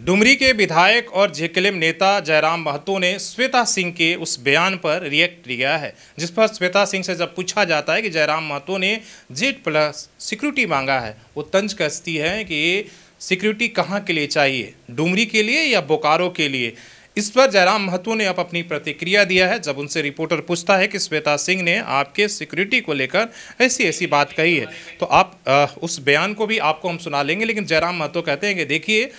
डुमरी के विधायक और जेकेएलएम नेता जयराम महतो ने श्वेता सिंह के उस बयान पर रिएक्ट किया है, जिस पर श्वेता सिंह से जब पूछा जाता है कि जयराम महतो ने Z+ सिक्योरिटी मांगा है, वो तंज कसती है कि ये सिक्योरिटी कहाँ के लिए चाहिए, डुमरी के लिए या बोकारो के लिए। इस पर जयराम महतो ने अब अपनी प्रतिक्रिया दिया है। जब उनसे रिपोर्टर पूछता है कि श्वेता सिंह ने आपके सिक्योरिटी को लेकर ऐसी ऐसी बात कही है, तो आप उस बयान को भी आपको हम सुना लेंगे। लेकिन जयराम महतो कहते हैं कि देखिए,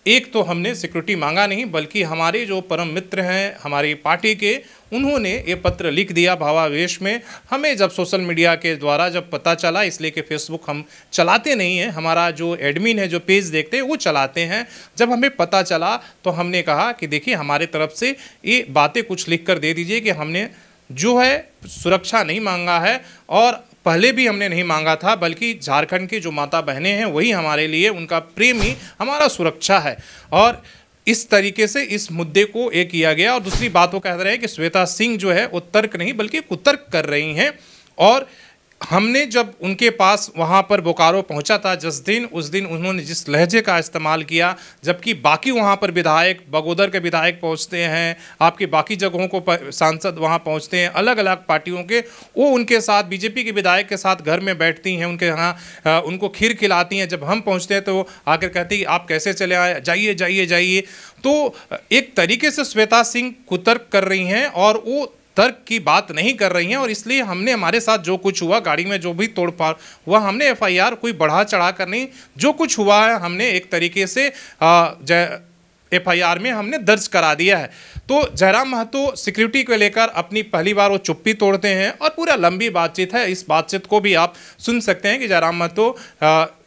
एक तो हमने सिक्योरिटी मांगा नहीं, बल्कि हमारे जो परम मित्र हैं हमारी पार्टी के, उन्होंने ये पत्र लिख दिया भावावेश में। हमें जब सोशल मीडिया के द्वारा जब पता चला, इसलिए कि फेसबुक हम चलाते नहीं हैं, हमारा जो एडमिन है जो पेज देखते हैं वो चलाते हैं। जब हमें पता चला तो हमने कहा कि देखिए, हमारे तरफ से ये बातें कुछ लिख कर दे दीजिए कि हमने जो है सुरक्षा नहीं मांगा है, और पहले भी हमने नहीं मांगा था, बल्कि झारखंड की जो माता बहनें हैं वही हमारे लिए, उनका प्रेम ही हमारा सुरक्षा है। और इस तरीके से इस मुद्दे को एक किया गया। और दूसरी बात वो कह रहे हैं कि श्वेता सिंह जो है वो तर्क नहीं बल्कि कुतर्क कर रही हैं। और हमने जब उनके पास वहाँ पर बोकारो पहुँचा था जिस दिन, उस दिन उन्होंने जिस लहजे का इस्तेमाल किया, जबकि बाकी वहाँ पर विधायक, बगोदर के विधायक पहुँचते हैं, आपके बाकी जगहों को सांसद वहाँ पहुँचते हैं, अलग अलग पार्टियों के, वो उनके साथ बीजेपी के विधायक के साथ घर में बैठती हैं, उनके यहाँ उनको खीर खिलाती हैं। जब हम पहुँचते हैं तो आकर कहती हैं आप कैसे चले आए, जाइए जाइए जाइए। तो एक तरीके से श्वेता सिंह कुतर्क कर रही हैं और वो तर्क की बात नहीं कर रही हैं। और इसलिए हमने, हमारे साथ जो कुछ हुआ, गाड़ी में जो भी तोड़फोड़ हुआ, हमने FIR कोई बढ़ा चढ़ा कर नहीं, जो कुछ हुआ है हमने एक तरीके से FIR में हमने दर्ज करा दिया है। तो जयराम महतो सिक्योरिटी को लेकर अपनी पहली बार वो चुप्पी तोड़ते हैं और पूरा लंबी बातचीत है। इस बातचीत को भी आप सुन सकते हैं कि जयराम महतो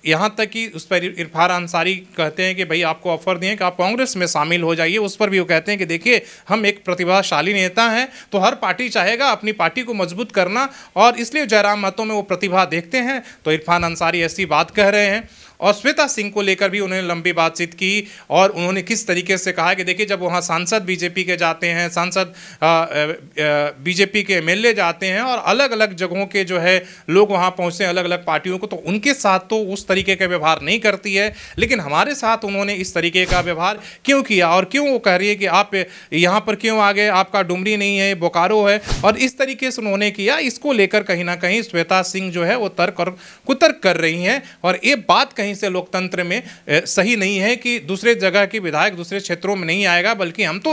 यहाँ तक कि उस पर इरफान अंसारी कहते हैं कि भाई आपको ऑफर दिए कि आप कांग्रेस में शामिल हो जाइए। उस पर भी वो कहते हैं कि देखिए, हम एक प्रतिभाशाली नेता हैं, तो हर पार्टी चाहेगा अपनी पार्टी को मजबूत करना, और इसलिए जयराम महतो में वो प्रतिभा देखते हैं। तो इरफान अंसारी ऐसी बात कह रहे हैं। और श्वेता सिंह को लेकर भी उन्होंने लंबी बातचीत की, और उन्होंने किस तरीके से कहा कि देखिए, जब वहाँ सांसद बीजेपी के जाते हैं, सांसद बीजेपी के MLA जाते हैं, और अलग अलग जगहों के जो है लोग वहाँ पहुँचते हैं, अलग अलग पार्टियों को, तो उनके साथ तो उस तरीके का व्यवहार नहीं करती है। लेकिन हमारे साथ उन्होंने इस तरीके का व्यवहार क्यों किया, और क्यों वो कह रही है कि आप यहाँ पर क्यों आ गए, आपका डुमरी नहीं है, बोकारो है, और इस तरीके से उन्होंने किया। इसको लेकर कहीं ना कहीं श्वेता सिंह जो है वो तर्क और कुतर्क कर रही हैं। और ये बात कहीं से लोकतंत्र में सही नहीं है कि दूसरे जगह के विधायक दूसरे क्षेत्रों में नहीं आएगा, बल्कि हम तो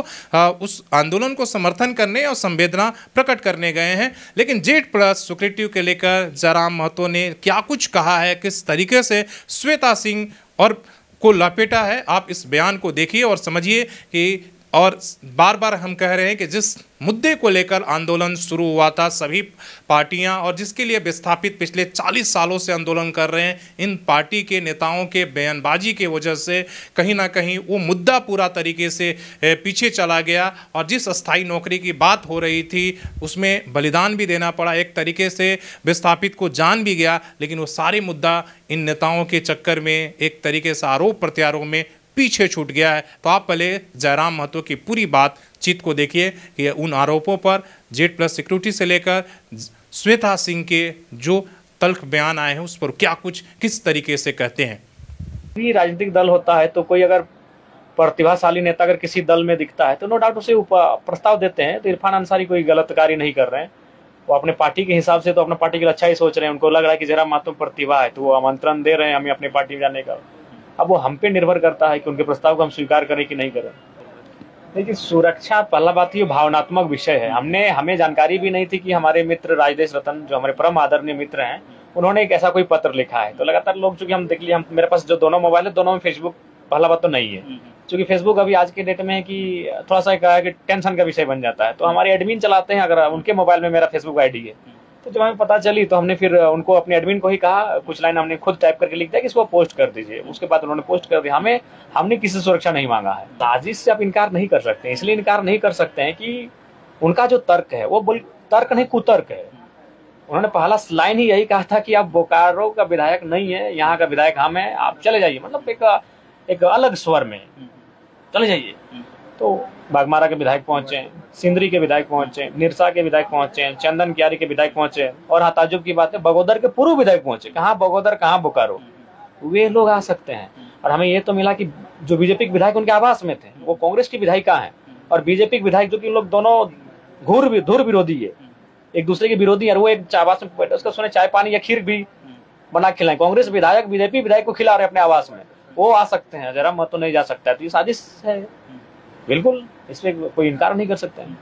उस आंदोलन को समर्थन करने और संवेदना प्रकट करने गए हैं। लेकिन Z+ सिक्योरिटी के लेकर जयराम महतो ने क्या कुछ कहा है, किस तरीके से श्वेता सिंह और को लपेटा है, आप इस बयान को देखिए और समझिए कि, और बार बार हम कह रहे हैं कि जिस मुद्दे को लेकर आंदोलन शुरू हुआ था, सभी पार्टियां, और जिसके लिए विस्थापित पिछले 40 सालों से आंदोलन कर रहे हैं, इन पार्टी के नेताओं के बयानबाजी की वजह से कहीं ना कहीं वो मुद्दा पूरा तरीके से पीछे चला गया। और जिस अस्थाई नौकरी की बात हो रही थी उसमें बलिदान भी देना पड़ा, एक तरीके से विस्थापित को जान भी गया, लेकिन वो सारे मुद्दा इन नेताओं के चक्कर में एक तरीके से आरोप प्रत्यारोप में पीछे छूट गया है। तो आप पहले जयराम महतो की पूरी बातचीत को देखिए कि उन आरोपों पर Z+ सिक्योरिटी से लेकर श्वेता सिंह के जो तल्ख बयान आए हैं उस पर क्या कुछ किस तरीके से कहते हैं। भी राजनीतिक दल होता है तो कोई अगर प्रतिभाशाली नेता अगर किसी दल में दिखता है तो नो डाउट उसे प्रस्ताव देते हैं। तो इरफान अंसारी कोई गलत कार्य नहीं कर रहे हैं, वो अपने पार्टी के हिसाब से तो अपने पार्टी के लिए अच्छा ही सोच रहे हैं। उनको लग रहा है कि जयराम महतो प्रतिभा है तो वो आमंत्रण दे रहे हैं हमें अपनी पार्टी में जाने का। अब वो हम पे निर्भर करता है कि उनके प्रस्ताव को हम स्वीकार करें कि नहीं करें। देखिए, सुरक्षा पहला बात ये भावनात्मक विषय है। हमें जानकारी भी नहीं थी कि हमारे मित्र राजदेश रतन, जो हमारे परम आदरणीय मित्र हैं, उन्होंने एक ऐसा कोई पत्र लिखा है। तो लगातार लोग, चूंकि हम देख लिए, मेरे पास जो दोनों मोबाइल है, दोनों में फेसबुक पहला बात तो नहीं है, क्योंकि फेसबुक अभी आज के डेट में है कि थोड़ा सा कहा है कि टेंशन का विषय बन जाता है। तो हमारे एडमिन चलाते हैं, अगर उनके मोबाइल में मेरा फेसबुक ID है, तो जब हमें पता चली तो हमने फिर उनको, अपने एडमिन को ही कहा, कुछ लाइन हमने खुद टाइप करके लिख दिया कि इसको पोस्ट कर दीजिए। उसके बाद उन्होंने पोस्ट कर दिया। हमने किसी सुरक्षा नहीं मांगा है। साजिश से आप इनकार नहीं कर सकते, इसलिए इनकार नहीं कर सकते हैं कि उनका जो तर्क है वो तर्क नहीं कुतर्क है। उन्होंने पहला लाइन ही यही कहा था कि आप बोकारो का विधायक नहीं है, यहाँ का विधायक हम है, आप चले जाइए, मतलब एक अलग स्वर में चले जाइए। तो बागमारा के विधायक पहुंचे, सिंदरी के विधायक पहुंचे, निरसा के विधायक पहुंचे, चंदन कियारी के विधायक पहुंचे, और हाँ, ताज्जुब की बात है, बगोदर के पूर्व विधायक पहुंचे। कहाँ बगोदर, कहाँ बोकारो, वे लोग आ सकते हैं। और हमें ये तो मिला कि जो बीजेपी के विधायक उनके आवास में थे वो कांग्रेस की विधायिका हैं, और बीजेपी के विधायक जो कि लोग दोनों धुर विरोधी है, एक दूसरे के विरोधी है, और वो एक आवास में बैठे, उसका सुने चाय पानी या खीर भी बना खिलाएं। कांग्रेस विधायक बीजेपी विधायक को खिला रहे अपने आवास में, वो आ सकते हैं, जयराम महतो नहीं जा सकता है। तो ये साजिश है, बिल्कुल, इसमें कोई इनकार नहीं कर सकते हैं।